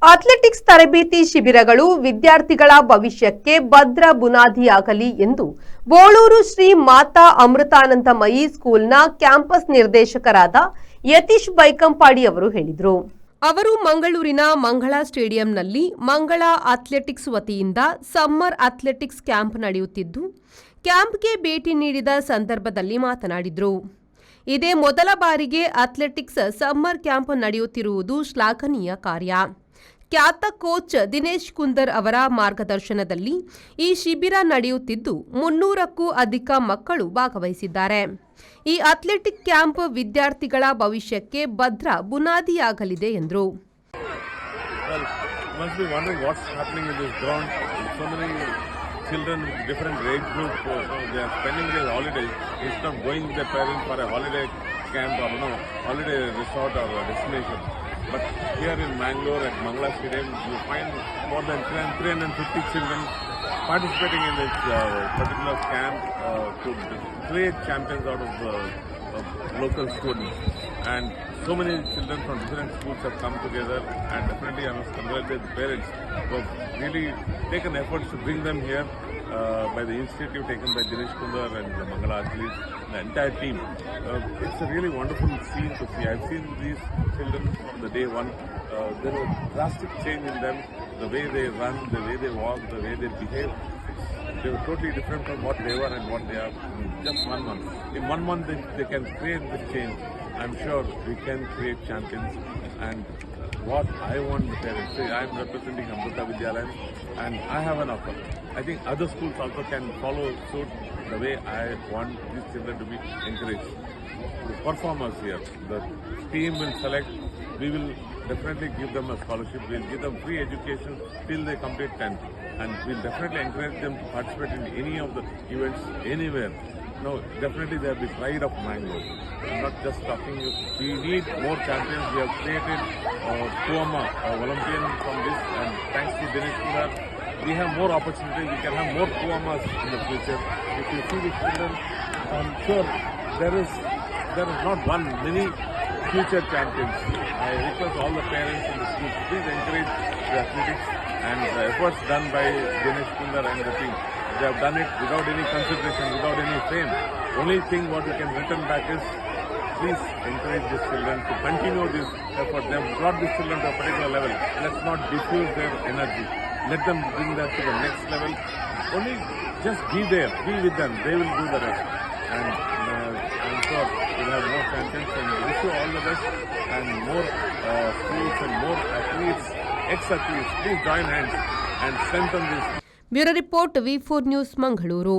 Athletics ತರಬೇತಿ ಶಿಬಿರಗಳು ವಿದ್ಯಾರ್ಥಿಗಳ ಭವಿಷ್ಯಕ್ಕೆ ಭದ್ರ ಬುನಾದಿಯಾಗಲಿ ಎಂದು ಬೋಳೂರು ಶ್ರೀ ಮಾತಾ ಅಮೃತಾನಂದಮಯಿ ಸ್ಕೂಲ್ನ ಕ್ಯಾಂಪಸ್ ನಿರ್ದೇಶಕರಾದ ಯತೀಶ್ ಬೈಕಂಪಾಡಿ ಅವರು ಹೇಳಿದರು. ಅವರು ಮಂಗಳೂರಿನ ಮಂಗಳ ಸ್ಟೇಡಿಯಂನಲ್ಲಿ ಮಂಗಳ ಅಥ್ಲೆಟಿಕ್ಸ್ ವತಿಯಿಂದ ಸಮ್ಮರ್ ಅಥ್ಲೆಟಿಕ್ಸ್ ಕ್ಯಾಂಪ್ ನಡೆಯುತ್ತಿದ್ದು, ಕ್ಯಾಂಪ್ಗೆ ಭೇಟಿ ನೀಡಿದ ಸಂದರ್ಭದಲ್ಲಿ ಮಾತನಾಡಿದರು. ಇದೇ ಮೊದಲ ಬಾರಿಗೆ ಅಥ್ಲೆಟಿಕ್ಸ್ ಸಮ್ಮರ್ ಕ್ಯಾಂಪ್ ನಡೆಯುತ್ತಿರುವುದು ಶ್ಲಾಘನೀಯ ಕಾರ್ಯ. ಖ್ಯಾತ ಕೋಚ್ ದಿನೇಶ್ ಕುಂದರ್ ಅವರ ಮಾರ್ಗದರ್ಶನದಲ್ಲಿ ಈ ಶಿಬಿರ ನಡೆಯುತ್ತಿದ್ದು 300ಕ್ಕೂ ಅಧಿಕ ಮಕ್ಕಳು ಭಾಗವಹಿಸಿದ್ದಾರೆ. ಈ ಅಥ್ಲೆಟಿಕ್ ಕ್ಯಾಂಪ್ ವಿದ್ಯಾರ್ಥಿಗಳ ಭವಿಷ್ಯಕ್ಕೆ ಭದ್ರ ಬುನಾದಿಯಾಗಲಿದೆ ಎಂದರು. Children with different age group, they are spending their holidays instead of going with their parents for a holiday camp or holiday resort or a destination. But here in Mangalore at Mangala Stadium, you find more than 350 children participating in this particular camp to create champions out of local students. And so many children from different schools have come together, and definitely I must congratulate the parents who have really taken efforts to bring them here by the initiative taken by Dinesh Kundar and the Mangala athletes, the entire team. It's a really wonderful scene to see. I've seen these children from the day one. There was drastic change in them, the way they run, the way they walk, the way they behave. They were totally different from what they were and what they are in just 1 month. In 1 month, they can create this change. I'm sure we can create champions. And what I want the parents to say, I'm representing Amrita Vidyalayam and I have an offer. I think other schools also can follow suit the way I want these children to be encouraged. The performers here, the team will select, we will definitely give them a scholarship, we'll give them free education till they complete 10th, and we'll definitely encourage them to participate in any of the events anywhere. No, definitely they are the pride of Mangalore. I'm not just talking, we need more champions. We have created Kuama, Olympian from this, and thanks to Dinesh Kundar, we have more opportunities, we can have more Kuamas in the future. If you see the children, I'm sure there is not one, many future champions. I request all the parents in the schools, please encourage the athletics and the efforts done by Dinesh Kundar and the team. They have done it without any consideration, without any fame. Only thing what we can return back is, please encourage these children to continue this effort. They have brought these children to a particular level. Let's not diffuse their energy. Let them bring that to the next level. Only just be there, be with them. They will do the rest. And I'm sure we'll have more champions, and wish you all the best and more schools and more athletes, ex-athletes. Please join hands and strengthen this. Bureau report V4 news Mangaluru.